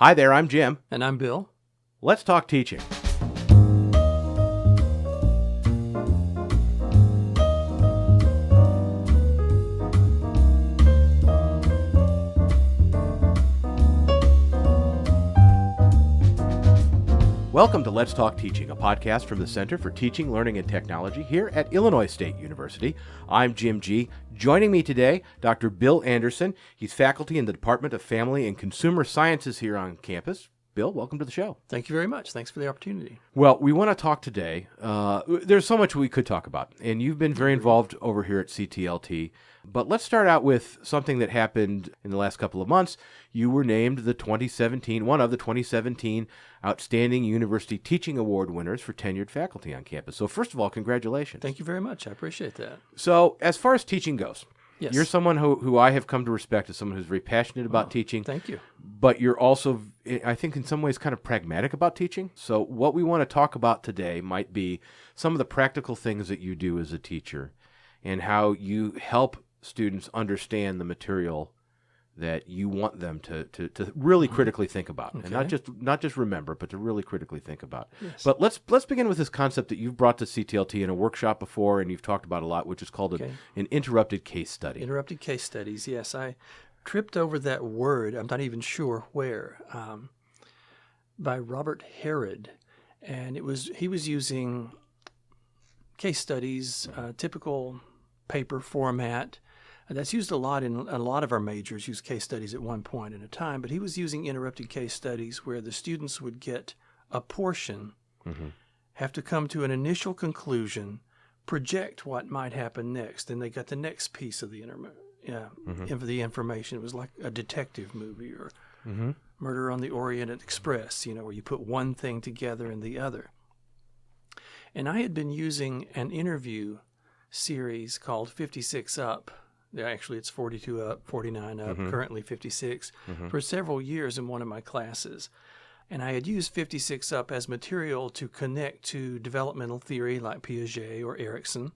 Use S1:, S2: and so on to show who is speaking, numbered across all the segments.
S1: Hi there, I'm Jim.
S2: And I'm Bill.
S1: Let's talk teaching. Welcome to Let's Talk Teaching, a podcast from the Center for Teaching, Learning, and Technology here at Illinois State University. I'm Jim G. Joining me today, Dr. Bill Anderson. He's faculty in the Department of Family and Consumer Sciences here on campus. Bill, welcome to the show.
S2: Thank you very much. Thanks for the opportunity.
S1: Well, we want to talk today. There's so much we could talk about, and you've been very involved over here at CTLT. But let's start out with something that happened in the last couple of months. You were named one of the 2017 Outstanding University Teaching Award winners for tenured faculty on campus. So first of all, congratulations.
S2: Thank you very much. I appreciate that.
S1: So as far as teaching goes,
S2: yes.
S1: You're someone who I have come to respect as someone who's very passionate about teaching.
S2: Thank you.
S1: But you're also, I think, in some ways kind of pragmatic about teaching. So what we want to talk about today might be some of the practical things that you do as a teacher and how you help students understand the material that you want them to really critically think about,
S2: okay.
S1: and not just remember, but to really critically think about.
S2: Yes.
S1: But let's begin with this concept that you've brought to CTLT in a workshop before, and you've talked about a lot, which is called an interrupted case study.
S2: Interrupted case studies. Yes, I tripped over that word. I'm not even sure where. By Robert Herod, and he was using case studies, typical paper format. That's used a lot in a lot of our majors, use case studies at one point in a time, but he was using interrupted case studies where the students would get a portion, have to come to an initial conclusion, project what might happen next, and they got the next piece of the information. It was like a detective movie or Murder on the Orient Express, where you put one thing together and the other. And I had been using an interview series called 56 Up. Actually, it's 42 up, 49 up, currently 56, for several years in one of my classes. And I had used 56 up as material to connect to developmental theory like Piaget or Erikson,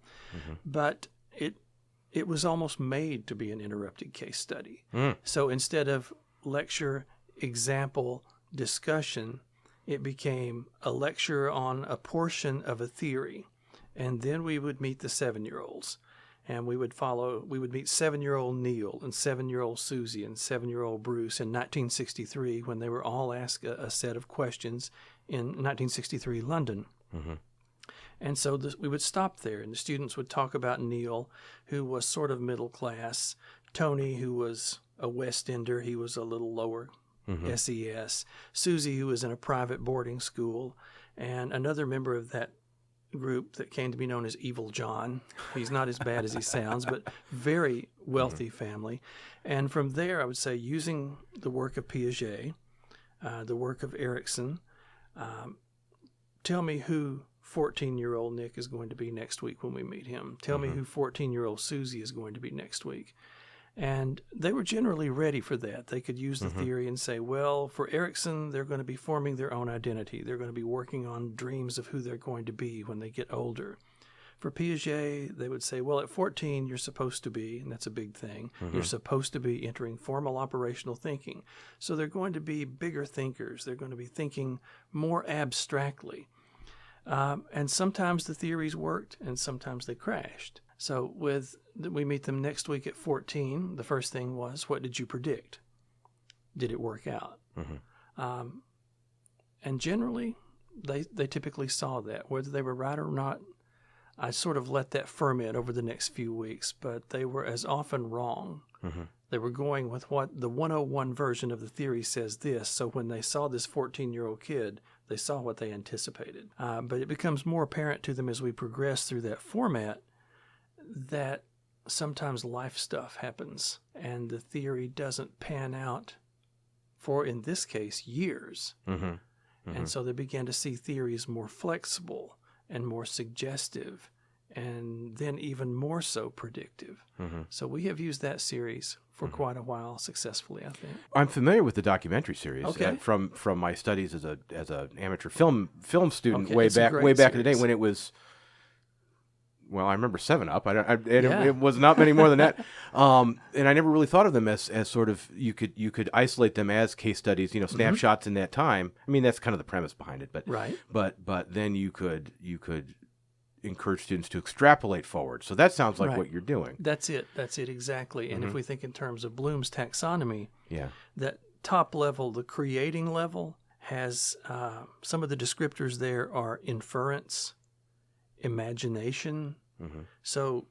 S2: but it was almost made to be an interrupted case study. So instead of lecture, example, discussion, it became a lecture on a portion of a theory. And then we would meet the 7-year-olds. And we would meet 7-year-old Neil and 7-year-old Susie and 7-year-old Bruce in 1963 when they were all asked a set of questions in 1963 London. And so we would stop there, and the students would talk about Neil, who was sort of middle class, Tony, who was a West Ender, he was a little lower SES, Susie, who was in a private boarding school, and another member of that group that came to be known as Evil John. He's not as bad as he sounds, but very wealthy family. And from there, I would say, using the work of Piaget, the work of Erikson, tell me who 14-year-old Nick is going to be next week when we meet him. Tell me who 14-year-old Susie is going to be next week. And they were generally ready for that. They could use the theory and say, well, for Erikson, they're going to be forming their own identity. They're going to be working on dreams of who they're going to be when they get older. For Piaget, they would say, well, at 14, you're supposed to be, and that's a big thing, you're supposed to be entering formal operational thinking. So they're going to be bigger thinkers. They're going to be thinking more abstractly. And sometimes the theories worked, and sometimes they crashed. So we meet them next week at 14. The first thing was, what did you predict? Did it work out? And generally, they typically saw that. Whether they were right or not, I sort of let that ferment over the next few weeks, but they were as often wrong. They were going with what the 101 version of the theory says this, so when they saw this 14-year-old kid, they saw what they anticipated. But it becomes more apparent to them as we progress through that format that sometimes life stuff happens and the theory doesn't pan out for, in this case, years. And so they began to see theories more flexible and more suggestive and then even more so predictive. So we have used that series for quite a while successfully, I think.
S1: I'm familiar with the documentary series from my studies as an amateur film student way back in the day well, I remember 7-Up. It,
S2: Yeah.
S1: it was not many more than that. And I never really thought of them as sort of you could isolate them as case studies, snapshots in that time. I mean, that's kind of the premise behind it. But
S2: Right.
S1: but then you could encourage students to extrapolate forward. So that sounds like
S2: Right.
S1: what you're doing.
S2: That's it exactly. And if we think in terms of Bloom's taxonomy,
S1: Yeah.
S2: that top level, the creating level, has some of the descriptors there are inference, imagination. So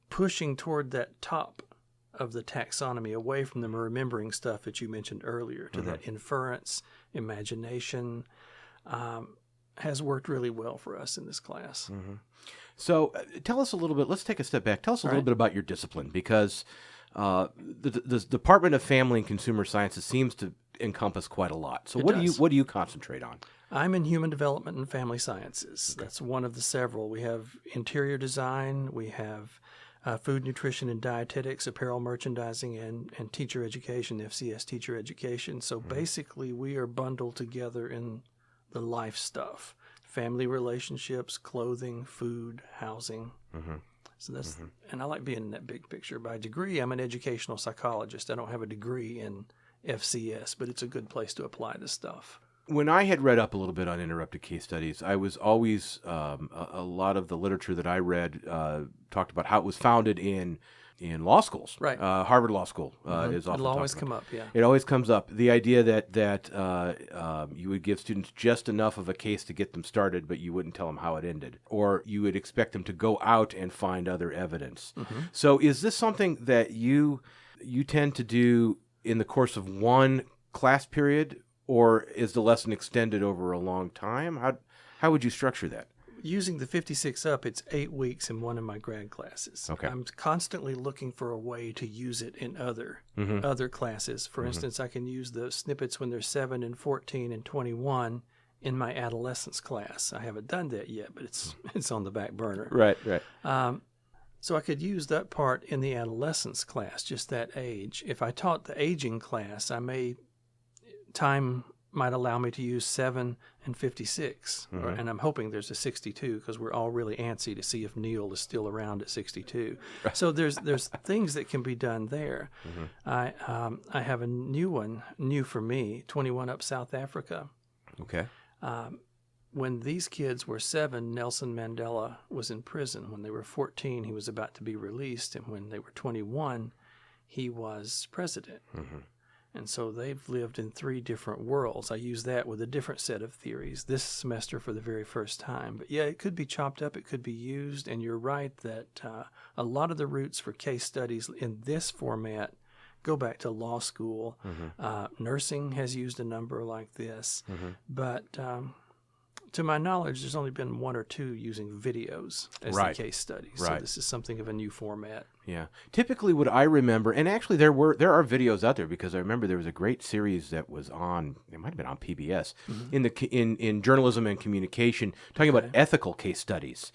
S2: pushing toward that top of the taxonomy, away from the remembering stuff that you mentioned earlier, to that inference, imagination, has worked really well for us in this class.
S1: So tell us a little bit. Let's take a step back. Tell us a little bit about your discipline, because the Department of Family and Consumer Sciences seems to encompass quite a lot. So what do you concentrate on?
S2: I'm in human development and family sciences. Okay. That's one of the several. We have interior design, we have food, nutrition, and dietetics, apparel merchandising, and teacher education, FCS teacher education. So basically, we are bundled together in the life stuff: family relationships, clothing, food, housing. So that's, and I like being in that big picture. By degree, I'm an educational psychologist. I don't have a degree in FCS, but it's a good place to apply this stuff.
S1: When I had read up a little bit on interrupted case studies, I was always a lot of the literature that I read talked about how it was founded in law schools. Right. Harvard Law School is often
S2: It'll always
S1: talked
S2: come
S1: about.
S2: up. Yeah.
S1: It always comes up. The idea that you would give students just enough of a case to get them started, but you wouldn't tell them how it ended, or you would expect them to go out and find other evidence. So, is this something that you tend to do in the course of one class period, or is the lesson extended over a long time? How would you structure that?
S2: Using the 56 up, it's 8 weeks in one of my grad classes.
S1: Okay.
S2: I'm constantly looking for a way to use it in other classes. For instance, I can use the snippets when they're 7 and 14 and 21 in my adolescence class. I haven't done that yet, but it's on the back burner.
S1: Right.
S2: So I could use that part in the adolescence class, just that age. If I taught the aging class, time might allow me to use 7 and 56, and I'm hoping there's a 62, because we're all really antsy to see if Neil is still around at 62. So there's things that can be done there. I have a new for me, 21 Up South Africa.
S1: Okay.
S2: When these kids were 7, Nelson Mandela was in prison. When they were 14, he was about to be released, and when they were 21, he was president. And so they've lived in 3 different worlds. I use that with a different set of theories this semester for the very first time. But yeah, it could be chopped up, it could be used, and you're right that a lot of the roots for case studies in this format go back to law school. Nursing has used a number like this, but to my knowledge, there's only been 1 or 2 using videos as the case studies. So this is something of a new format.
S1: Yeah. Typically what I remember, and actually there are videos out there, because I remember there was a great series that was on, it might have been on PBS, in journalism and communication, talking about ethical case studies.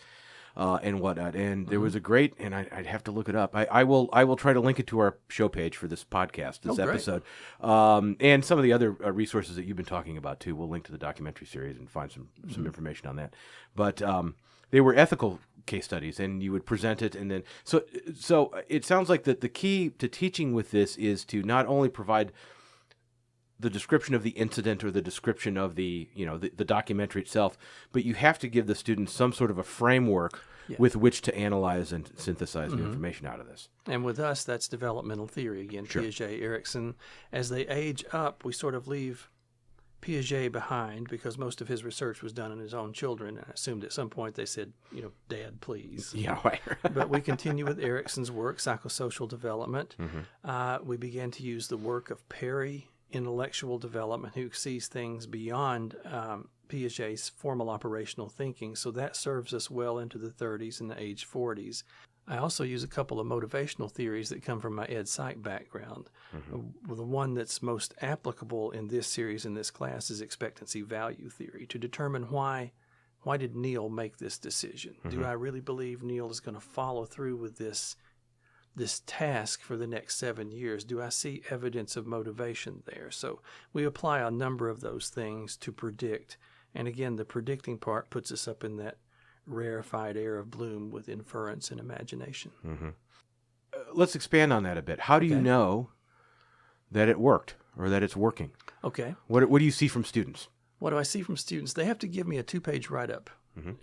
S1: And whatnot, and there was a great, and I'd have to look it up. I will try to link it to our show page for this podcast, this episode, and some of the other resources that you've been talking about too. We'll link to the documentary series and find some information on that. But they were ethical case studies, and you would present it, and then so it sounds like that the key to teaching with this is to not only provide the description of the incident or the description of the documentary itself, but you have to give the students some sort of a framework with which to analyze and synthesize the information out of this.
S2: And with us, that's developmental theory again, Piaget, Erikson. As they age up, we sort of leave Piaget behind, because most of his research was done on his own children. And I assumed at some point they said, Dad, please.
S1: Yeah, right.
S2: But we continue with Erikson's work, psychosocial development. We began to use the work of Perry, intellectual development, who sees things beyond Piaget's formal operational thinking. So that serves us well into the 30s and the age 40s. I also use a couple of motivational theories that come from my ed psych background. The one that's most applicable in this series, in this class, is expectancy value theory, to determine why did Neil make this decision? Do I really believe Neil is going to follow through with this task for the next 7 years? Do I see evidence of motivation there? So we apply a number of those things to predict. And again, the predicting part puts us up in that rarefied air of bloom with inference and imagination.
S1: Let's expand on that a bit. How do you
S2: Okay.
S1: know that it worked or that it's working?
S2: Okay.
S1: What do you see from students?
S2: What do I see from students? They have to give me a 2-page write-up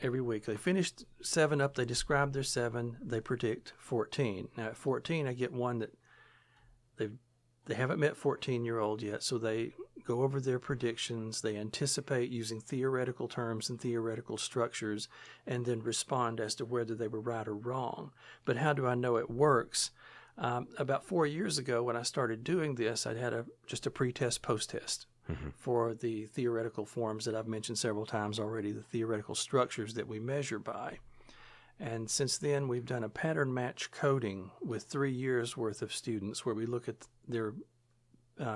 S2: every week. They finished 7 up. They describe their 7. They predict 14. Now, at 14, I get one that they haven't met 14-year-old yet, so they go over their predictions. They anticipate using theoretical terms and theoretical structures, and then respond as to whether they were right or wrong. But how do I know it works? About 4 years ago, when I started doing this, I had just a pre-test, post-test for the theoretical forms that I've mentioned several times already, the theoretical structures that we measure by. And since then, we've done a pattern match coding with 3 years worth of students where we look at their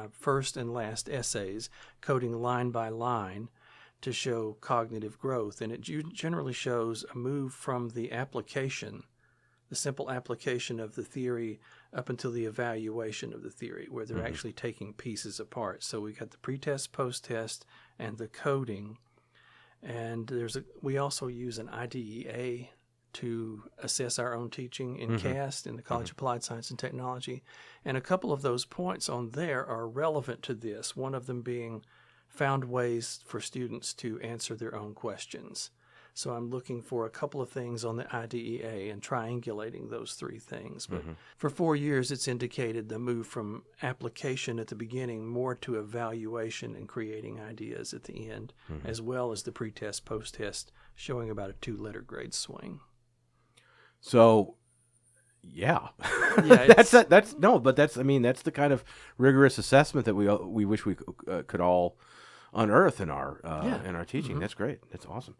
S2: first and last essays, coding line by line to show cognitive growth. And it generally shows a move from the application, the simple application of the theory, up until the evaluation of the theory, where they're actually taking pieces apart. So we got the pre-test, post-test, and the coding. And we also use an IDEA to assess our own teaching in CAST, in the College of Applied Science and Technology. And a couple of those points on there are relevant to this, one of them being found ways for students to answer their own questions. So I'm looking for a couple of things on the IDEA and triangulating those 3 things. But for 4 years, it's indicated the move from application at the beginning more to evaluation and creating ideas at the end, as well as the pre-test, post-test, showing about a 2-letter grade swing.
S1: So, yeah,
S2: Yeah,
S1: that's the kind of rigorous assessment that we wish we could all unearth in our teaching. That's great. That's awesome.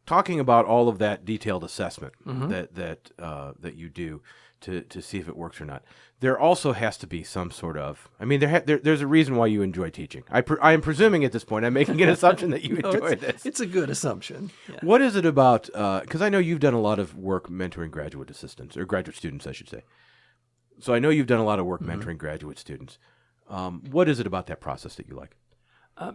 S1: Talking about all of that detailed assessment that you do to see if it works or not, there also has to be some sort of. I mean, there's a reason why you enjoy teaching. I am presuming at this point, I'm making an assumption that you enjoy this.
S2: It's a good assumption. Yeah.
S1: What is it about? Because I know you've done a lot of work mentoring graduate assistants or graduate students, I should say. So I know you've done a lot of work mentoring graduate students. What is it about that process that you like?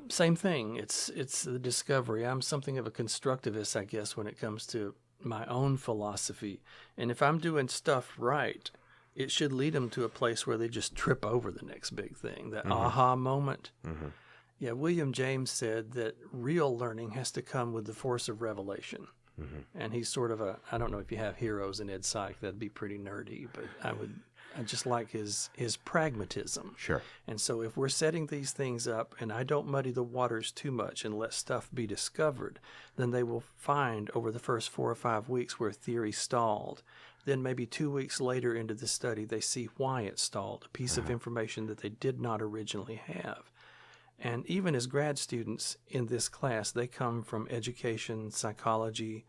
S2: Same thing. It's the discovery. I'm something of a constructivist, I guess, when it comes to my own philosophy. And if I'm doing stuff right, it should lead them to a place where they just trip over the next big thing, that aha moment. Yeah, William James said that real learning has to come with the force of revelation. And he's sort of I don't know if you have heroes in Ed Psych, that'd be pretty nerdy, but I just like his pragmatism.
S1: Sure.
S2: And so if we're setting these things up and I don't muddy the waters too much and let stuff be discovered, then they will find over the first 4 or 5 weeks where theory stalled. Then maybe 2 weeks later into the study, they see why it stalled, a piece of information that they did not originally have. And even as grad students in this class, they come from education, psychology,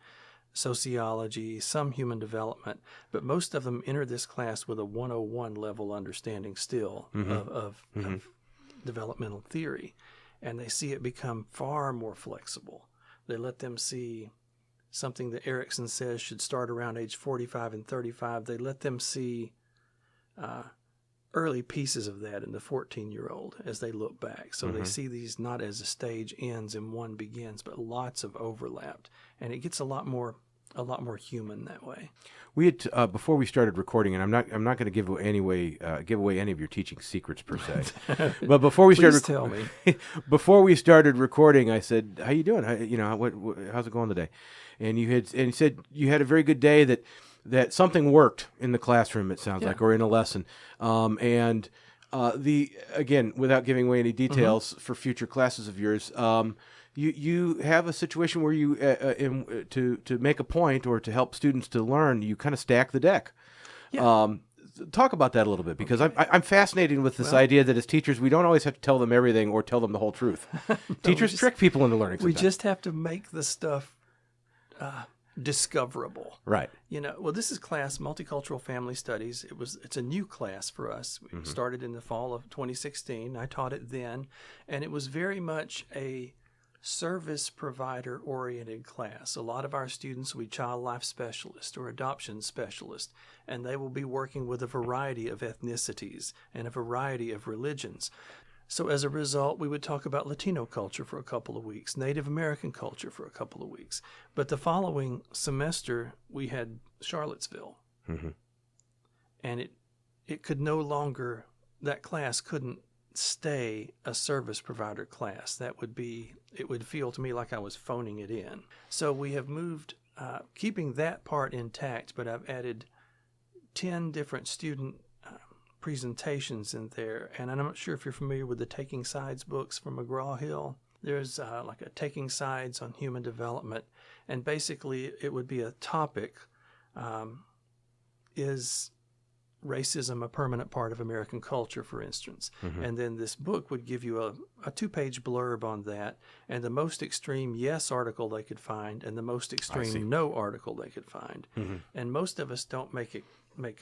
S2: sociology, some human development, but most of them enter this class with a 101 level understanding still of developmental theory, and they see it become far more flexible. They let them see something that Erickson says should start around age 45 and 35. They let them see early pieces of that in the 14-year-old as they look back. So they see these not as a stage ends and one begins, but lots of overlapped, and it gets a lot more human that way.
S1: We had before we started recording, and I'm not going to give away any of your teaching secrets per se. But before we started,
S2: tell me.
S1: Before we started recording, I said, "How you doing? How's it going today?" And you said you had a very good day. That something worked in the classroom. It sounds like, or in a lesson. Again, without giving away any details for future classes of yours. You have a situation where you to make a point or to help students to learn, you kind of stack the deck. Yeah. Talk about that a little bit, because I'm fascinated with this idea that as teachers we don't always have to tell them everything or tell them the whole truth. Teachers trick people into learning.
S2: We just have to make the stuff discoverable.
S1: Right.
S2: This is class Multicultural Family Studies. It's a new class for us. We started in the fall of 2016. I taught it then, and it was very much a service provider oriented class. A lot of our students will be child life specialists or adoption specialists, and they will be working with a variety of ethnicities and a variety of religions. So as a result, we would talk about Latino culture for a couple of weeks, Native American culture for a couple of weeks. But the following semester, we had Charlottesville.
S1: Mm-hmm.
S2: And it could no longer, that class couldn't stay a service provider class. It would feel to me like I was phoning it in. So we have moved, keeping that part intact, but I've added 10 different student presentations in there. And I'm not sure if you're familiar with the Taking Sides books from McGraw-Hill. There's like a Taking Sides on Human Development. And basically it would be a topic, is racism a permanent part of American culture, for instance?
S1: Mm-hmm.
S2: And then this book would give you a 2-page blurb on that, and the most extreme yes article they could find, and the most extreme no article they could find.
S1: Mm-hmm.
S2: And most of us don't make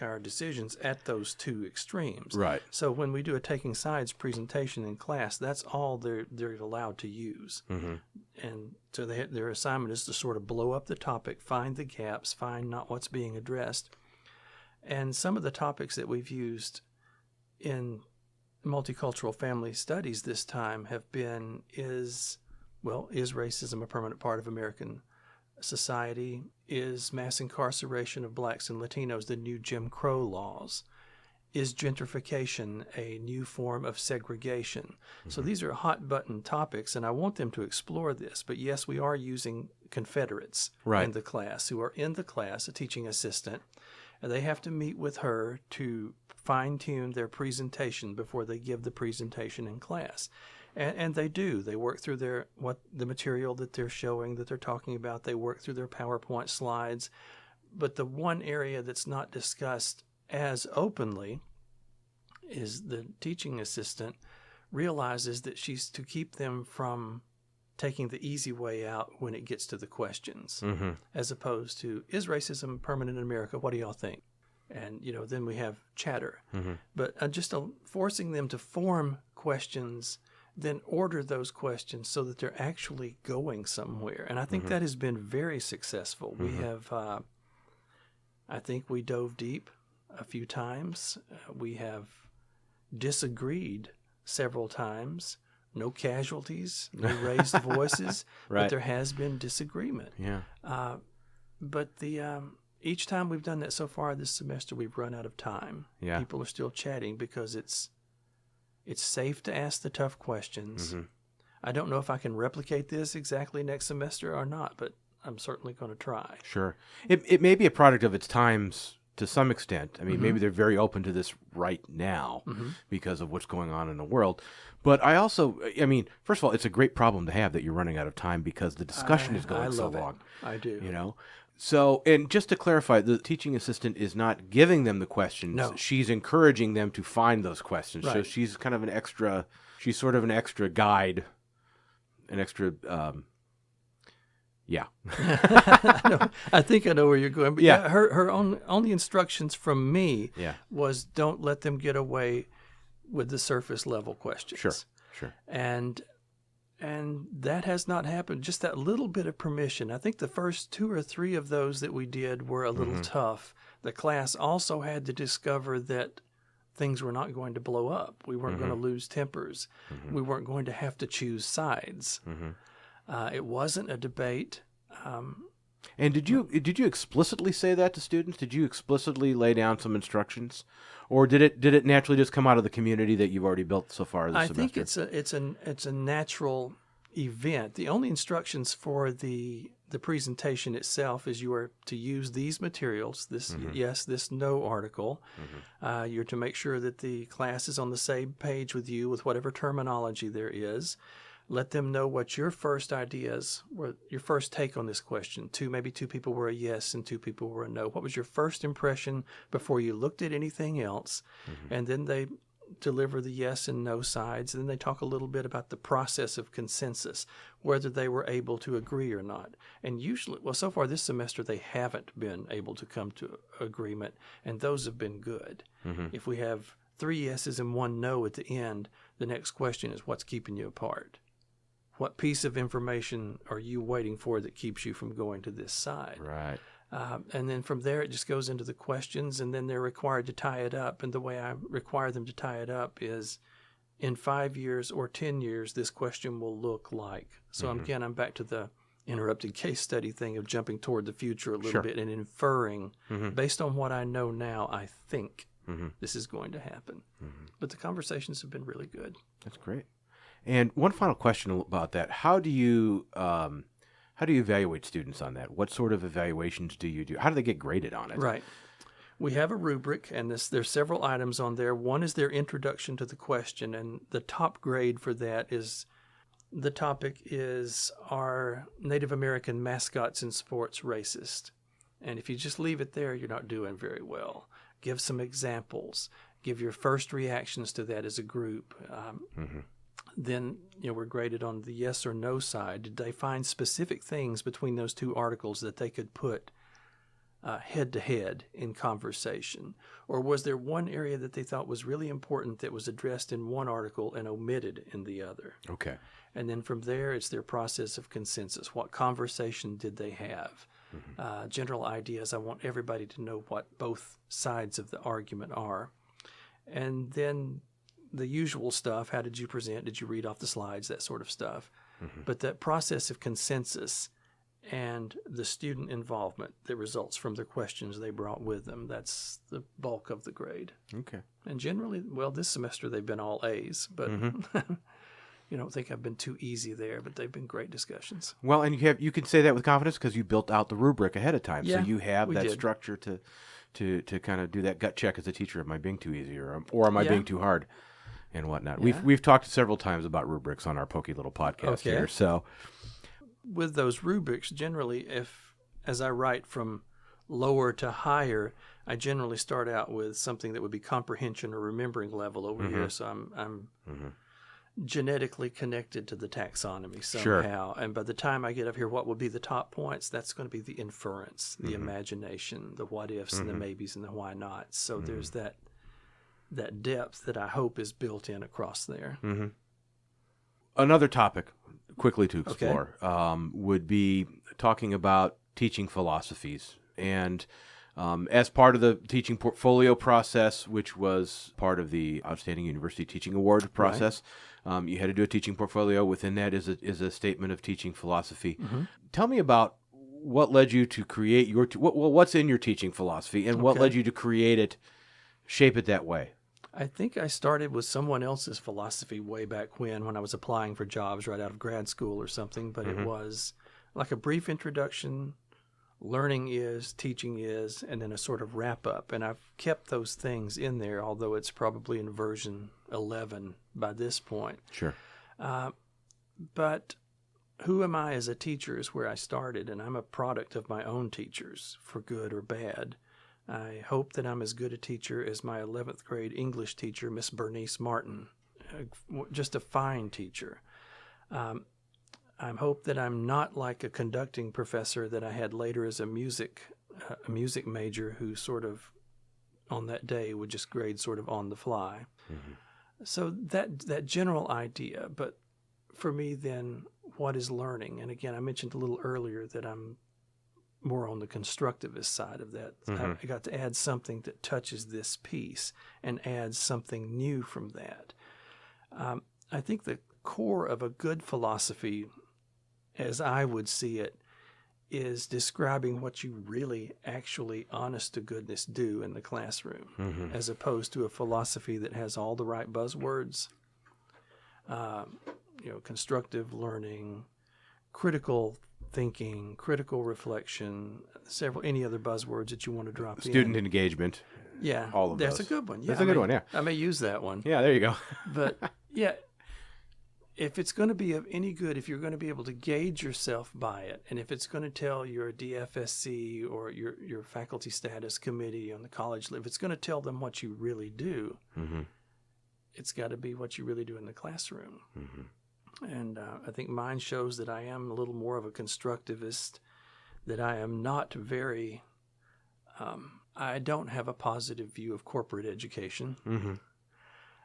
S2: our decisions at those two extremes.
S1: Right.
S2: So when we do a Taking Sides presentation in class, that's all they're allowed to use.
S1: Mm-hmm.
S2: And so their assignment is to sort of blow up the topic, find the gaps, find not what's being addressed. And some of the topics that we've used in multicultural family studies this time have been, is racism a permanent part of American society? Is mass incarceration of blacks and Latinos the new Jim Crow laws? Is gentrification a new form of segregation? Mm-hmm. So these are hot button topics, and I want them to explore this. But yes, we are using Confederates in the class, who are in the class, a teaching assistant, and they have to meet with her to fine-tune their presentation before they give the presentation in class. And they do. They work through the material that they're showing, that they're talking about. They work through their PowerPoint slides. But the one area that's not discussed as openly is the teaching assistant realizes that she's to keep them from taking the easy way out when it gets to the questions,
S1: mm-hmm.
S2: as opposed to, is racism permanent in America? What do y'all think? And, then we have chatter.
S1: Mm-hmm.
S2: But just forcing them to form questions, then order those questions so that they're actually going somewhere. And I think that has been very successful. We have, I think we dove deep a few times. We have disagreed several times. No casualties, no raised voices, but there has been disagreement.
S1: Yeah.
S2: But each time we've done that so far this semester, we've run out of time.
S1: Yeah.
S2: People are still chatting because it's safe to ask the tough questions.
S1: Mm-hmm.
S2: I don't know if I can replicate this exactly next semester or not, but I'm certainly going to try.
S1: Sure. It may be a product of its times to some extent. I mean, maybe they're very open to this right now because of what's going on in the world. But first of all, it's a great problem to have that you're running out of time because the discussion is going so long.
S2: I do.
S1: So, and just to clarify, the teaching assistant is not giving them the questions.
S2: No.
S1: She's encouraging them to find those questions.
S2: Right.
S1: So she's kind of she's sort of an extra guide, an extra, yeah.
S2: I think I know where you're going. But
S1: yeah,
S2: her only instructions from me was don't let them get away with the surface level questions.
S1: Sure.
S2: And that has not happened. Just that little bit of permission. I think the first 2 or 3 of those that we did were a little tough. The class also had to discover that things were not going to blow up. We weren't going to lose tempers. We weren't going to have to choose sides. It wasn't a debate.
S1: And did you explicitly say that to students? Did you explicitly lay down some instructions, or did it naturally just come out of the community that you've already built so far this semester?
S2: I think it's a natural event. The only instructions for the presentation itself is you are to use these materials. This no article. You're to make sure that the class is on the same page with you with whatever terminology there is. Let them know what your first ideas were, your first take on this question. Maybe 2 people were a yes and 2 people were a no. What was your first impression before you looked at anything else? And then they deliver the yes and no sides. And then they talk a little bit about the process of consensus, whether they were able to agree or not. And usually, so far this semester, they haven't been able to come to agreement, and those have been good. If we have 3 yeses and 1 no at the end, the next question is, what's keeping you apart? What piece of information are you waiting for that keeps you from going to this side?
S1: Right.
S2: And then from there, it just goes into the questions, and then they're required to tie it up. And the way I require them to tie it up is in 5 years or 10 years this question will look like. So again, I'm back to the interrupted case study thing of jumping toward the future a little bit and inferring based on what I know now, I think this is going to happen. But the conversations have been really good.
S1: That's great. And one final question about that: how do you evaluate students on that? What sort of evaluations do you do? How do they get graded on it?
S2: Right. We have a rubric, and there's several items on there. One is their introduction to the question, and the top grade for that is, the topic is, are Native American mascots in sports racist? And if you just leave it there, you're not doing very well. Give some examples. Give your first reactions to that as a group. Then we're graded on the yes or no side. Did they find specific things between those two articles that they could put head to head in conversation? Or was there one area that they thought was really important that was addressed in one article and omitted in the other?
S1: Okay.
S2: And then from there, it's their process of consensus. What conversation did they have? General ideas. I want everybody to know what both sides of the argument are. And then the usual stuff. How did you present? Did you read off the slides? That sort of stuff. But that process of consensus and the student involvement that results from the questions they brought with them, that's the bulk of the grade.
S1: Okay.
S2: And generally, well, this semester they've been all A's, but you don't think I've been too easy there, but they've been great discussions.
S1: Well, and you can say that with confidence because you built out the rubric ahead of time.
S2: Yeah,
S1: so you have that
S2: did.
S1: structure to kind of do that gut check as a teacher. Am I being too easy or am I being too hard and whatnot?
S2: Yeah.
S1: We've talked several times about rubrics on our pokey little podcast here. So
S2: with those rubrics, generally, as I write from lower to higher, I generally start out with something that would be comprehension or remembering level over here. So I'm genetically connected to the taxonomy somehow. And by the time I get up here, what will be the top points? That's going to be the inference, the imagination, the what ifs and the maybes and the why nots. So there's that depth that I hope is built in across there.
S1: Another topic quickly to explore would be talking about teaching philosophies. And as part of the teaching portfolio process, which was part of the Outstanding University Teaching Award process, you had to do a teaching portfolio. Within that is a statement of teaching philosophy. Tell me about what led you to create your what's in your teaching philosophy and what led you to create it, shape it that way.
S2: I think I started with someone else's philosophy way back when I was applying for jobs right out of grad school or something, but it was like a brief introduction, learning is, teaching is, and then a sort of wrap up. And I've kept those things in there, although it's probably in version 11 by this point.
S1: Sure.
S2: But who am I as a teacher is where I started, and I'm a product of my own teachers, for good or bad. I hope that I'm as good a teacher as my 11th grade English teacher, Miss Bernice Martin, just a fine teacher. I hope that I'm not like a conducting professor that I had later as a music major who sort of on that day would just grade sort of on the fly. So that general idea, but for me then, what is learning? And again, I mentioned a little earlier that I'm more on the constructivist side of that. I got to add something that touches this piece and adds something new from that. I think the core of a good philosophy, as I would see it, is describing what you really actually honest to goodness do in the classroom, as opposed to a philosophy that has all the right buzzwords, constructive learning, critical thinking, critical reflection, any other buzzwords that you want to drop in.
S1: Student engagement.
S2: Yeah.
S1: All of
S2: that's
S1: those.
S2: a good one. Yeah,
S1: That's a good one, yeah.
S2: I may use that one.
S1: Yeah, there you go.
S2: But yeah, if it's going to be of any good, if you're going to be able to gauge yourself by it, and if it's going to tell your DFSC or your faculty status committee on the college, if it's going to tell them what you really do, it's got to be what you really do in the classroom. And I think mine shows that I am a little more of a constructivist, that I am not very, I don't have a positive view of corporate education.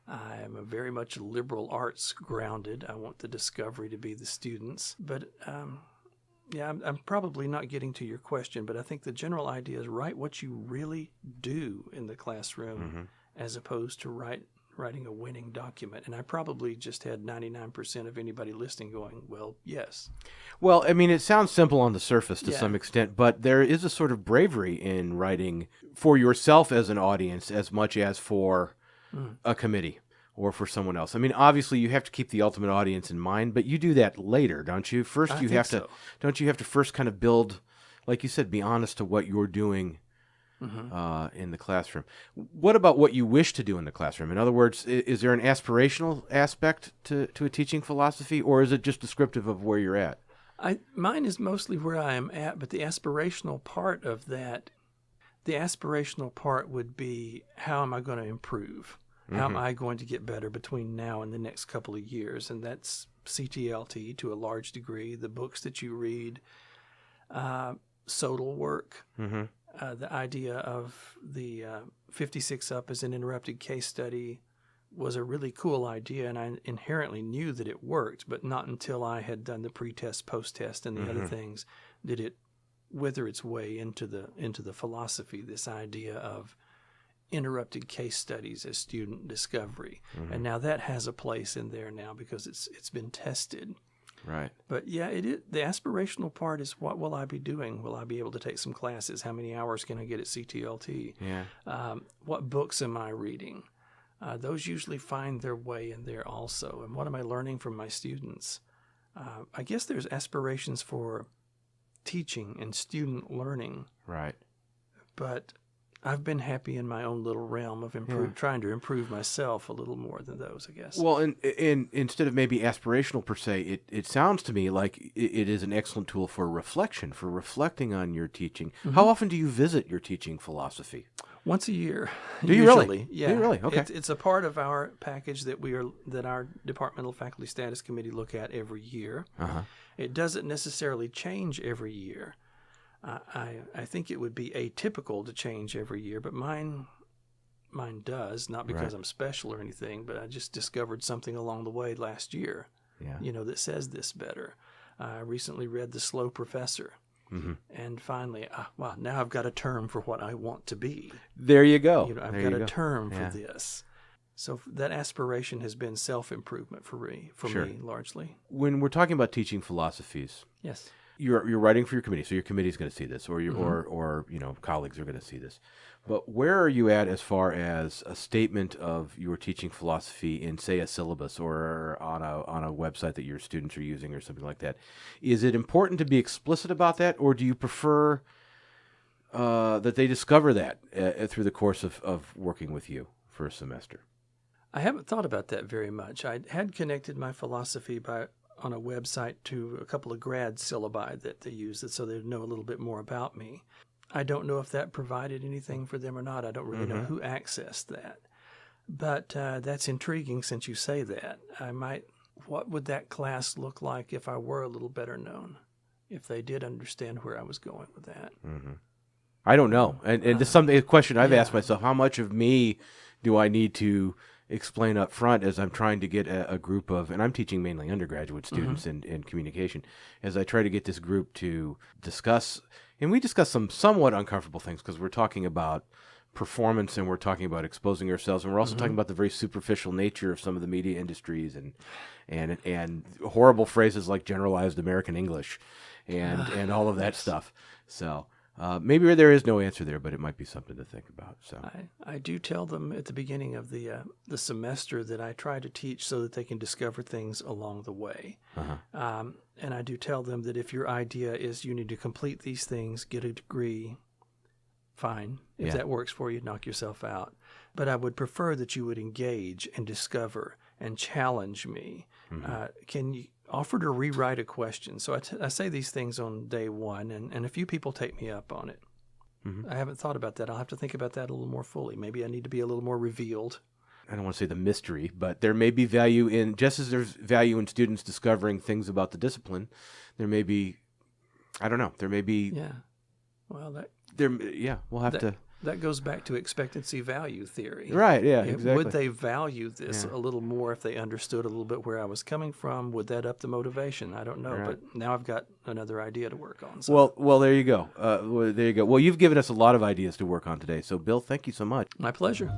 S2: I am a very much liberal arts grounded. I want the discovery to be the students. But I'm probably not getting to your question, but I think the general idea is write what you really do in the classroom as opposed to write writing a winning document. And I probably just had 99% of anybody listening going, well, yes.
S1: Well, I mean, it sounds simple on the surface to
S2: Yeah.
S1: some extent, but there is a sort of bravery in writing for yourself as an audience as much as for a committee or for someone else. I mean, obviously you have to keep the ultimate audience in mind, but you do that later, don't you? First,
S2: I
S1: you
S2: think
S1: have
S2: so.
S1: don't you have to first kind of build, like you said, be honest to what you're doing in the classroom. What about what you wish to do in the classroom? In other words, is there an aspirational aspect to a teaching philosophy, or is it just descriptive of where you're at?
S2: Mine is mostly where I am at, but the aspirational part of that, the aspirational part would be, how am I going to improve? How am I going to get better between now and the next couple of years? And that's CTLT to a large degree, the books that you read, Sodal work, the idea of the 56 Up as an interrupted case study was a really cool idea, and I inherently knew that it worked, but not until I had done the pre-test, post-test, and the other things did it wither its way into the philosophy, this idea of interrupted case studies as student discovery. And now that has a place in there now because it's been tested.
S1: Right.
S2: But yeah, the aspirational part is, what will I be doing? Will I be able to take some classes? How many hours can I get at CTLT?
S1: Yeah.
S2: What books am I reading? Those usually find their way in there also. And what am I learning from my students? I guess there's aspirations for teaching and student learning.
S1: Right.
S2: But I've been happy in my own little realm of trying to improve myself a little more than those, I guess.
S1: Well, and instead of maybe aspirational per se, it sounds to me like it is an excellent tool for reflection, for reflecting on your teaching. How often do you visit your teaching philosophy?
S2: Once a year.
S1: Do you
S2: usually.
S1: really?
S2: Yeah.
S1: Do you really? Okay.
S2: It's a part of our package that our Departmental Faculty Status Committee look at every year. It doesn't necessarily change every year. I think it would be atypical to change every year, but mine does, not because I'm special or anything, but I just discovered something along the way last year, that says this better. I recently read The Slow Professor, and finally, wow, now I've got a term for what I want to be.
S1: There you go.
S2: I've got a term for this. So that aspiration has been self-improvement for me largely.
S1: When we're talking about teaching philosophies,
S2: Yes.
S1: You're writing for your committee, so your committee is going to see this, or or colleagues are going to see this. But where are you at as far as a statement of your teaching philosophy in, say, a syllabus or on a website that your students are using or something like that? Is it important to be explicit about that, or do you prefer that they discover that through the course of working with you for a semester?
S2: I haven't thought about that very much. I had connected my philosophy on a website to a couple of grad syllabi that they use, so they'd know a little bit more about me. I don't know if that provided anything for them or not. I don't really know who accessed that. But that's intriguing since you say that. What would that class look like if I were a little better known? If they did understand where I was going with that?
S1: I don't know. And this is a question I've asked myself. How much of me do I need to explain up front as I'm trying to get a group of, and I'm teaching mainly undergraduate students in communication, as I try to get this group to discuss, and we discuss some somewhat uncomfortable things because we're talking about performance and we're talking about exposing ourselves, and we're also talking about the very superficial nature of some of the media industries and horrible phrases like generalized American English and all of that stuff. So maybe there is no answer there, but it might be something to think about. So
S2: I do tell them at the beginning of the semester that I try to teach so that they can discover things along the way. And I do tell them that if your idea is you need to complete these things, get a degree, fine. If that works for you, knock yourself out. But I would prefer that you would engage and discover and challenge me. Can you offer to rewrite a question? So I say these things on day one, and a few people take me up on it. I haven't thought about that. I'll have to think about that a little more fully. Maybe I need to be a little more revealed.
S1: I don't want to say the mystery, but there may be value in, just as there's value in students discovering things about the discipline, there may be, I don't know, there may be...
S2: Yeah. Well,
S1: we'll have to...
S2: That goes back to expectancy value theory.
S1: Right, yeah, exactly.
S2: Would they value this a little more if they understood a little bit where I was coming from? Would that up the motivation? I don't know, but now I've got another idea to work on. So.
S1: Well, there you go. There you go. Well, you've given us a lot of ideas to work on today. So, Bill, thank you so much.
S2: My pleasure.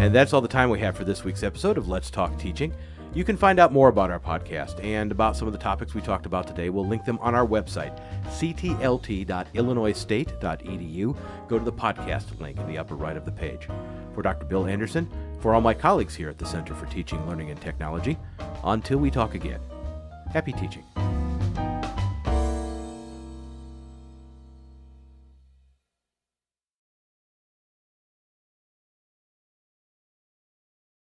S1: And that's all the time we have for this week's episode of Let's Talk Teaching. You can find out more about our podcast and about some of the topics we talked about today. We'll link them on our website, ctlt.illinoisstate.edu. Go to the podcast link in the upper right of the page. For Dr. Bill Anderson, for all my colleagues here at the Center for Teaching, Learning, and Technology, until we talk again, happy teaching.